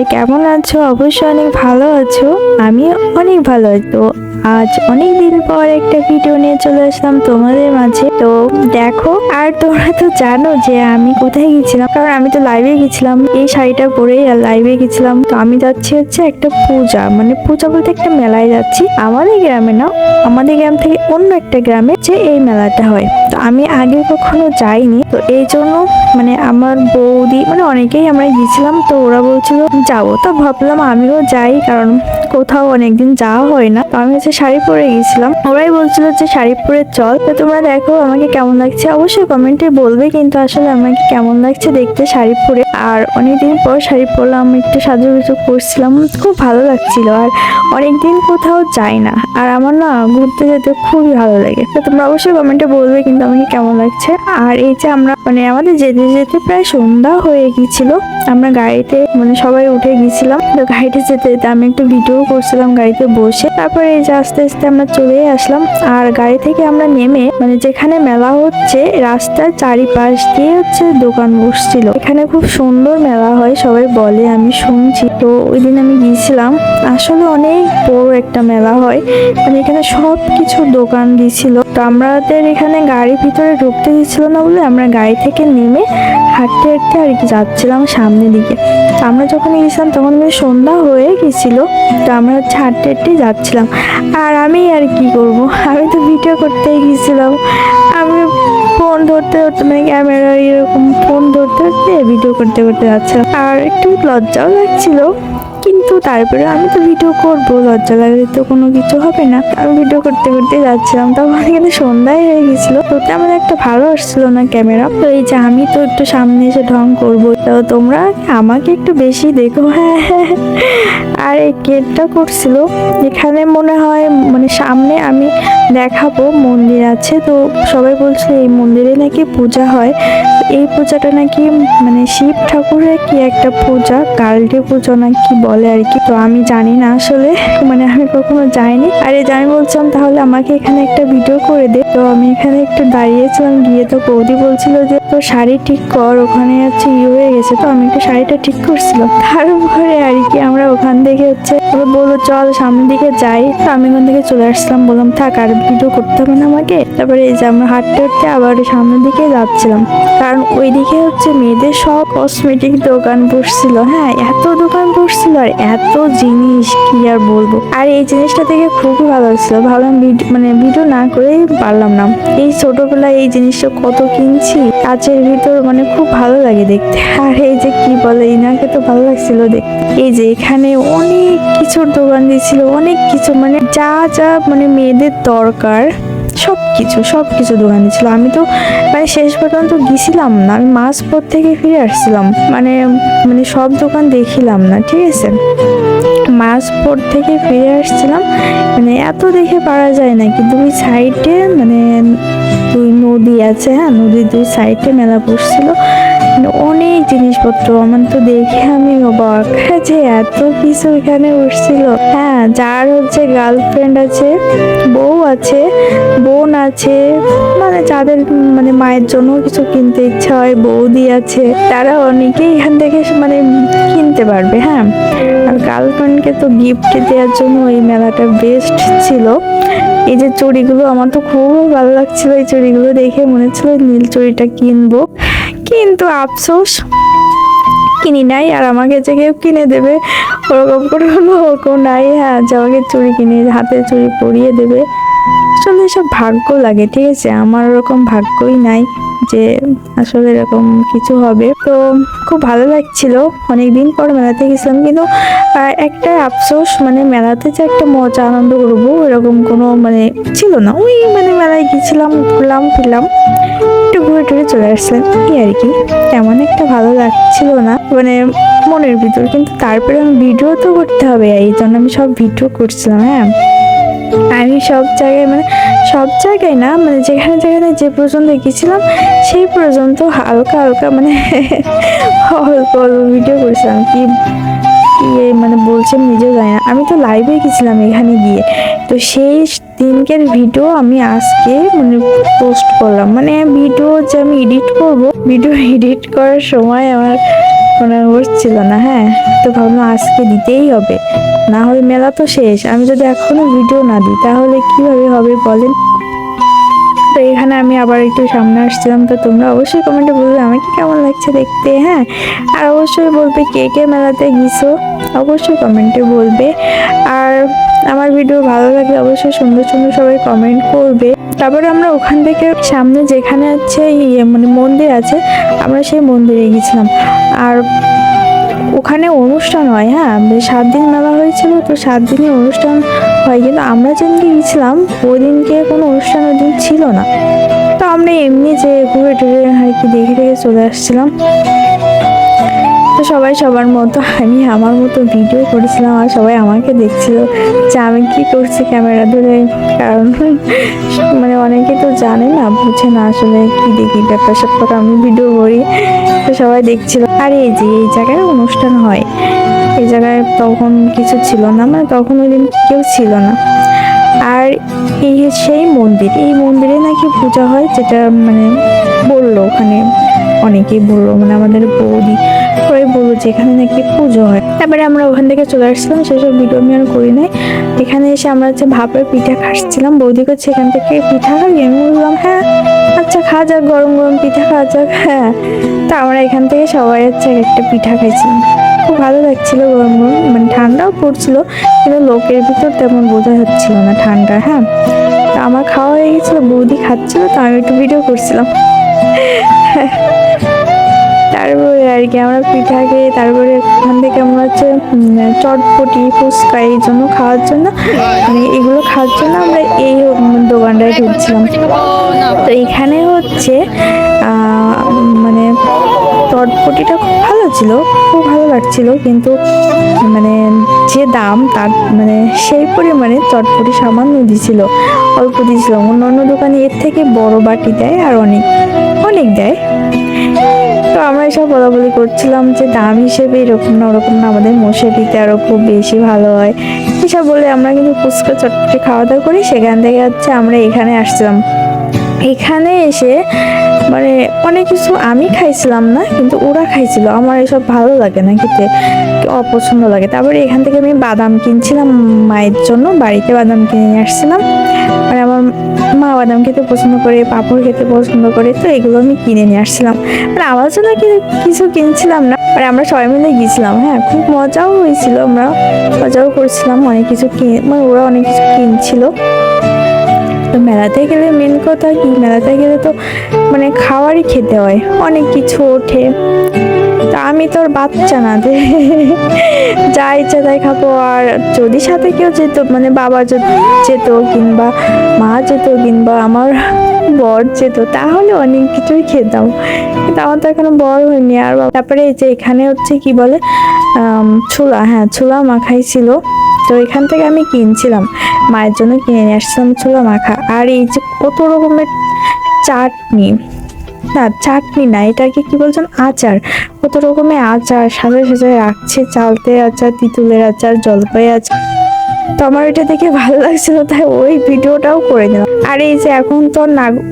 সবাই কেমন আছো? অবশ্যই অনেক ভালো আছো। আমি অনেক ভালো আছি। তো আজ অনেক দিন পর একটা ভিডিও নিয়ে চলে আসলাম তোমাদের মাঝে। তো দেখো, আর তোমরা তো জানো যে আমি কোথায় গেছিলাম, কারণ আমি তো লাইভে গেছিলাম এই শাড়িটা পরেই লাইভে গেছিলাম। তো আমি যাচ্ছি হচ্ছে একটা পূজা, মানে পূজা বলতে একটা মেলায় যাচ্ছি। আমাদের গ্রামে না, আমাদের গ্রাম থেকে অন্য একটা গ্রামে যে এই মেলাটা হয়। তো আমি আগে কখনো যাইনি, তো এই জন্য মানে আমার বৌদি মানে অনেকেই আমরা গেছিলাম, তো ওরা বলছিল যাবো, তো ভাবলাম আমিও যাই, কারণ কোথাও অনেকদিন যাওয়া হয় না। তো আমি হচ্ছে শাড়ি পরে গেছিলাম, ওরাই বলছিল যে শাড়ি পরে চল। তো তোমরা দেখো আমাকে কেমন লাগছে, অবশ্যই কমেন্টে বলবে কিন্তু আসলে আমাকে কেমন লাগছে দেখতে শাড়ি পরে। আর অনেকদিন পর শাড়ি পরলাম, একটু সাজুগুজু করছিলাম, খুব ভালো লাগছিল। আর অনেকদিন কোথাও যাই না, আর আমার না ঘুরতে যেতে খুবই ভালো লাগে। তো তোমরা অবশ্যই কমেন্টে বলবে কিন্তু আমাকে কেমন লাগছে। আর এই যে আমরা মানে আমাদের যেতে যেতে প্রায় সন্ধ্যা হয়ে গিয়েছিল, আমরা গাড়িতে মানে সবাই উঠে গিয়েছিলাম। তো গাড়িতে যেতে যেতে আমি একটু ভিডিও করছিলাম গাড়িতে বসে। তারপরে এই যে আস্তে আস্তে আমরা চলে আসলাম। আর গাড়ি থেকে আমরা নেমে মানে যেখানে মেলা হচ্ছে রাস্তার চারিপাশ দিয়ে হচ্ছে দোকান বসছিল। এখানে খুব সুন্দর মেলা হয় সবাই বলে, আমি শুনছি। তো ওই দিন আমি গিয়েছিলাম, আসলে অনেক বড় একটা মেলা হয়, মানে এখানে সব কিছু দোকান দিয়েছিল। তো আমাদের এখানে গাড়ির ভিতরে ঢুকতে দিচ্ছিল না বলে আমরা গাড়ি থেকে নেমে হাঁটতে হাঁটতে আর কি যাচ্ছিলাম সামনের দিকে। তো আমরা যখন গেছিলাম তখন সন্ধ্যা হয়ে গেছিল, তো আমরা হচ্ছে হাঁটতে হাঁটতে যাচ্ছিলাম। আর আমি আর কি করব, আমি তো ভিডিও করতেই গেছিলাম। আমি ফোন ধরতে ধরতে মানে ক্যামেরা এরকম ফোন ধরতে ধরতে ভিডিও করতে করতে যাচ্ছিলাম। আর একটু লজ্জাও লাগছিল, কিন্তু তারপরে আমি তো ভিডিও করবো, লজ্জা লাগলে তো কোনো কিছু হবে না। আমি ভিডিও করতে করতে যাচ্ছিলাম, তখন কিন্তু সন্ধ্যায় হয়ে গেছিল। তো তেমন একটা ভালো আসছিল না ক্যামেরা। তো এই যে আমি তো একটু সামনে এসে ঢং করবো, তো তোমরা আমাকে একটু বেশি দেখো। হ্যাঁ হ্যাঁ। আর এই কেকটা করছিল এখানে মনে হয় মানে সামনে আমি দেখাবো মন্দির আছে। তো সবাই বলছিল এই মন্দিরে নাকি পূজা হয়। এই পূজাটা নাকি মানে শিব ঠাকুরের কি একটা পূজা, কালটি পুজো না কি বলে আর কি। তো আমি জানি না আসলে, মানে আমি কখনো যাইনি। আর এই যে আমি বলছিলাম তাহলে আমাকে এখানে একটা ভিডিও করে দে। তো আমি এখানে একটু দাঁড়িয়েছিলাম, গিয়ে তো বৌদি বলছিল যে তোর শাড়ি ঠিক কর, ওখানে হচ্ছে হয়ে গেছে। তো আমি একটু শাড়িটা ঠিক করছিলাম, তারপরে আর কি আমরা ওখান থেকে হচ্ছে বললো চল সামনের দিকে যাই। তো আমি ওখান থেকে চলে আসলাম, বললাম থাক আর ভিডিও করতে হবে না আমাকে। তারপরে এই যে আমরা হাঁটতে হাঁটতে আবার সামনের দিকে যাচ্ছিলাম, কারণ ওইদিকে হচ্ছে মেয়েদের সব কসমেটিক দোকান বসছিল। হ্যাঁ, এত দোকান বসছিল আর এত জিনিস কি আর বলবো। আর এই জিনিসটা থেকে খুবই ভালো লাগছিল, ভাবলাম মানে ভিডিও না করেই পারলাম না। এই ছোটবেলায় এই জিনিসটা কত কিনছি কাচের ভিতর, মানে খুব ভালো লাগে দেখতে। আর এই যে কি বলে ইনাকে তো ভালো লাগছিল দেখতে। এই যে এখানে অনেক কিছুর দোকান দিয়েছিল, অনেক কিছু মানে যা যা মানে মেয়েদের দরকার সবকিছু দোকান ছিল। আমি তো মানে শেষ পর্যন্ত গেছিলাম না, আমি মাঝপথ থেকে ফিরে আসছিলাম, মানে মানে সব দোকান দেখিলাম না, ঠিক আছে। মাঝপথ থেকে ফিরে আসছিলাম, মানে এত দেখে পারা যায় নাকি, দুই সাইডে মানে দুই নদী আছে, হ্যাঁ নদীর দুই সাইডে মেলা বসছিল, মানে অনেক জিনিসপত্র। আমার তো দেখে আমি অবাক যে এত কিছু এখানে বসছিল। হ্যাঁ, যার হচ্ছে গার্লফ্রেন্ড আছে, বউ আছে, বোন আছে, মানে যাদের মানে মায়ের জন্য কিছু কিনতে ইচ্ছা হয়, বৌদি আছে, তারা অনেকেই এখান থেকে মানে কিনতে পারবে। হ্যাঁ, আর গার্লফ্রেন্ডকে তো গিফট দেওয়ার জন্য এই মেলাটা বেস্ট ছিল। এই যে চুড়িগুলো আমার তো খুব ভালো লাগছিল, এই চুড়িগুলো দেখে মনে হচ্ছিল নীল চুড়িটা কিনবো, কিন্তু আফসোস কিনি নাই। আর আমাকে যে কেউ কিনে দেবে ওরকম করে লোকও নাই, হ্যাঁ যে আমাকে চুড়ি কিনে হাতে চুড়ি পরিয়ে দেবে। আসলে সব ভাগ্য লাগে, ঠিক আছে, আমার ওরকম ভাগ্যই নাই যে আসলে এরকম কিছু হবে। তো খুব ভালো লাগছিল, অনেকদিন পর মেলাতে গেছিলাম, কিন্তু একটা আফসোস মানে মেলাতে যে একটা মজা আনন্দ করবো এরকম কোনো মানে ছিল না। ওই মানে মেলায় গেছিলাম, ঘুরলাম ফিরলাম, একটু ঘুরে টুরে চলে আসলাম, এই আর কি। তেমন একটা ভালো লাগছিল না মানে মনের ভিতর, কিন্তু তারপরে আমি ভিডিও তো করতে হবে, এই জন্য আমি সব ভিডিও করছিলাম। হ্যাঁ, আমি সব জায়গায় মানে সব জায়গায় না, মানে যেখানে যেখানে যে পর্যন্ত গেছিলাম সেই পর্যন্ত হালকা হালকা মানে অল্প অল্প ভিডিও করেছিলাম। কি কি মানে বলছি আমি নিজেও জানি না। আমি তো লাইভে গেছিলাম এখানে গিয়ে, তো সেই দিনকের ভিডিও আমি আজকে মানে পোস্ট করলাম। মানে ভিডিও যে আমি এডিট করব, ভিডিও এডিট করার সময় আমার মানে হচ্ছিল না। হ্যাঁ, তো ভাবলাম আজকে দিতেই হবে, না হলে মেলা তো শেষ, আমি যদি এখনো ভিডিও না দিই তাহলে কিভাবে হবে বলেন। তো এখানে আমি আবার একটু সামনে আসছিলাম। তো তোমরা অবশ্যই কমেন্টে বলবে আমাকে কেমন লাগছে দেখতে। হ্যাঁ, আর অবশ্যই বলবে কে কে মেলাতে গিয়েছো, অবশ্যই কমেন্টে বলবে। আর আমার ভিডিও ভালো লাগলে অবশ্যই সুন্দর সুন্দর সবাই কমেন্ট করবে। তারপরে আমরা ওখান থেকে সামনে যেখানে আছে মানে মন্দির আছে, আমরা সেই মন্দিরে গেছিলাম। আর ওখানে অনুষ্ঠান হয়। হ্যাঁ, 7 দিন মেলা হয়েছিল, তো 7 দিনই অনুষ্ঠান হয়, কিন্তু আমরা যেদিনকে গেছিলাম ওই দিনকে কোনো অনুষ্ঠান ওই দিন ছিল না। তো আমরা এমনি যে ঘুরে টুরে আর কি দেখে দেখে চলে আসছিলাম। তো সবাই সবার মতো, আমি আমার মতো ভিডিও করেছিলাম, আর সবাই আমাকে দেখছিল যে আমি কি করছি ক্যামেরা ধরে। কারণ মানে অনেকে তো জানে না, বুঝে না আসলে কি দেখি ব্যাপার স্যাপার, আমি ভিডিও করি। তো সবাই দেখছিল। আর এই যে এই জায়গায় অনুষ্ঠান হয়, এই জায়গায় তখন কিছু ছিল না, মানে তখন ওই দিন কেউ ছিল না। আর এই সেই মন্দির, এই মন্দিরে নাকি পূজা হয়, যেটা মানে বললো ওখানে অনেকেই বললো, মানে আমাদের বৌদি করে বললো যে এখানে নাকি পুজো হয়। তারপরে আমরা ওখান থেকে চলে আসছিলাম, সেসব ভিডিও আমি আর করি নাই। এখানে এসে আমরা হচ্ছে ভাপের পিঠা খাচ্ছিলাম, বৌদি করছে এখান থেকে পিঠা খাবি, আমি বললাম হ্যাঁ আচ্ছা খাওয়া যাক, গরম গরম পিঠা খাওয়া যাক। হ্যাঁ, তো আমরা এখান থেকে সবাই হচ্ছে একটা পিঠা খাইছিলাম, খুব ভালো লাগছিল গরম গরম, মানে ঠান্ডাও পড়ছিল কিন্তু লোকের ভিতর তেমন বোঝা যাচ্ছিল না ঠান্ডা। হ্যাঁ, তো আমার খাওয়া হয়ে গেছিল, বৌদি খাচ্ছিল, তো আমি একটু ভিডিও করছিলাম। তারপরে আর কি আমরা পিঠা খেয়ে তারপরে ওখান থেকে আমরা হচ্ছে চটপটি ফুচকা এই জন্য খাওয়ার জন্য, মানে এগুলো খাওয়ার জন্য আমরা এই দোকানটায় ঢুকছিলাম। তো এখানে হচ্ছে মানে চটপটিটা খুব ভালো ছিল, খুব ভালো লাগছিল, কিন্তু মানে যে দাম তার মানে সেই পরিমাণে চটপটি সামান্য দিছিল, অল্প দিছিল। অন্য অন্য দোকানে এর থেকে বড় বাটি দেয় আর অনেক অনেক দেয়। তো আমরা এসব বলাবলি করছিলাম যে দাম হিসেবে এরকম না ওরকম না, আমাদের মশারিতে আরো খুব বেশি ভালো হয় এসব বলে আমরা কিন্তু ফুচকা চটপটি খাওয়া দাওয়া করি। সেখান থেকে হচ্ছে আমরা এখানে আসছিলাম। এখানে এসে মানে অনেক কিছু আমি খাইছিলাম না, কিন্তু ওরা খাইছিল। আমার এসব ভালো লাগে না খেতে, অপছন্দ লাগে। তারপরে এখান থেকে আমি বাদাম কিনছিলাম মায়ের জন্য, বাড়িতে বাদাম কিনে নিয়ে আসছিলাম। মানে আমার মা বাদাম খেতে পছন্দ করে, পাঁপড় খেতে পছন্দ করে, তো এগুলো আমি কিনে নিয়ে আসছিলাম। মানে আমার জন্য কিছু কিনছিলাম না, মানে আমরা সবাই মিলে গিয়েছিলাম। হ্যাঁ, খুব মজাও হয়েছিল, আমরা মজাও করছিলাম, অনেক কিছু কিনে, মানে ওরা অনেক কিছু কিনছিল। তো মেলাতে গেলে মেন কথা কি, মেলাতে গেলে তো মানে খাওয়ারই খেতে হয়, অনেক কিছু ওঠে। তা আমি তোর বাচ্চা না যে যা ইচ্ছা তাই খাবো। আর যদি সাথে কেউ যেত, মানে বাবা যেত কিংবা মা যেত কিংবা আমার বর যেত, তাহলে অনেক কিছুই খেতাম, কিন্তু আমার তো এখনো বড় হয়নি। আর তারপরে এই যে এখানে হচ্ছে কি বলে ছোলা, হ্যাঁ ছোলা মাখাই ছিল। তো এখান থেকে আমি কিনছিলাম, মায়ের জন্য কিনে নিয়ে আসছিলাম ছোলা মাখা। আর এই যে কত রকমের চাটনি, না চাটনি না, এটাকে কি বলছেন, আচার, কত রকমের আচার সাজায় সাজায় রাখছে, চালতে আচার, তিতুলের আচার, জলপাই আচার। তো আমার ওইটা দেখে ভালো লাগছিল, তাই ওই ভিডিওটাও করে দিলাম। আর এই যে এখন তো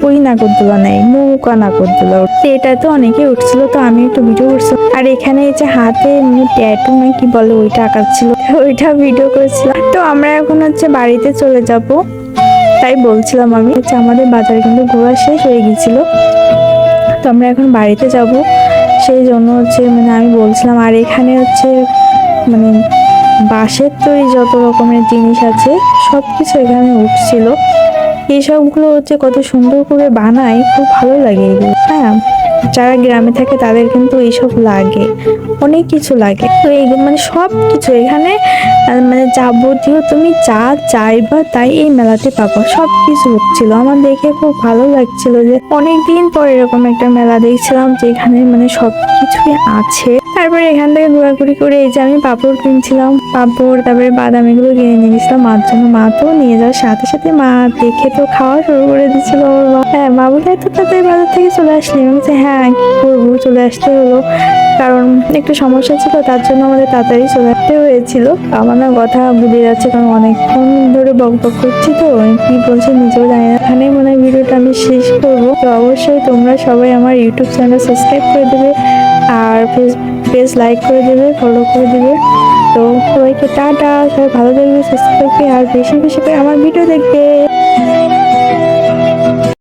ওই নাগরদোলা নেই, নৌকা নাগরদোলা উঠছে, এটা তো অনেকে উঠছিল, তো আমি একটু ভিডিও করছিলাম। আর এখানে এই যে হাতে এমনি ট্যাটু না কি বলে ওইটা আঁকাচ্ছিল, ওইটা ভিডিও করেছিলাম। তো আমরা এখন হচ্ছে বাড়িতে চলে যাব, তাই বলছিলাম আমি হচ্ছে আমাদের বাজারে কিন্তু ঘোরা শেষ হয়ে গেছিল, তো আমরা এখন বাড়িতে যাব, সেই জন্য হচ্ছে মানে আমি বলছিলাম। আর এখানে হচ্ছে মানে বাঁশের তৈরি যত রকমের জিনিস আছে সব কিছু এখানে উঠছিল। এইসবগুলো হচ্ছে কত সুন্দর করে বানায়, খুব ভালো লাগে এগুলো। হ্যাঁ, যারা গ্রামে থাকে তাদের কিন্তু এইসব লাগে, অনেক কিছু লাগে। তো এই মানে সব কিছু এখানে মানে যাবতীয় তুমি যা চাইবা তাই এই মেলাতে পাবো, সব কিছু হচ্ছিল। আমার দেখে খুব ভালো লাগছিল যে অনেকদিন পর এরকম একটা মেলা দেখছিলাম যেখানে মানে সব কিছুই আছে। তারপরে এখান থেকে ঘোরাঘুরি করে এই যে আমি পাঁপড় কিনছিলাম, পাঁপড় তারপরে বাদাম এগুলো কিনে নিয়ে গেছিলাম মার জন্য। মা তো নিয়ে যাওয়ার সাথে সাথে মা দেখে তো খাওয়া শুরু করে দিচ্ছিল। হ্যাঁ, মা বলে এত তাড়াতাড়ি বাজার থেকে চলে আসলি, আমি বলছি হ্যাঁ কি করবো, চলে আসতে হলো, কারণ একটু সমস্যা ছিল, তার জন্য আমাদের তাড়াতাড়ি চলে আসতে হয়েছিল। আমার না কথা বুঝে যাচ্ছে, কারণ অনেকক্ষণ ধরে বক বক করছি, তো কি বলছে নিজেও জানি না। এখানে মনে হয় ভিডিওটা আমি শেষ করবো। তো অবশ্যই তোমরা সবাই আমার ইউটিউব চ্যানেল সাবস্ক্রাইব করে দেবে, আর প্লিজ লাইক করে দেবে, ফলো করে দেবে। তো সবাইকে টাটা, সবাই ভালো থাকবে, সুস্থ থাকবে, আর বেশি বেশি করে আমার ভিডিও দেখবে।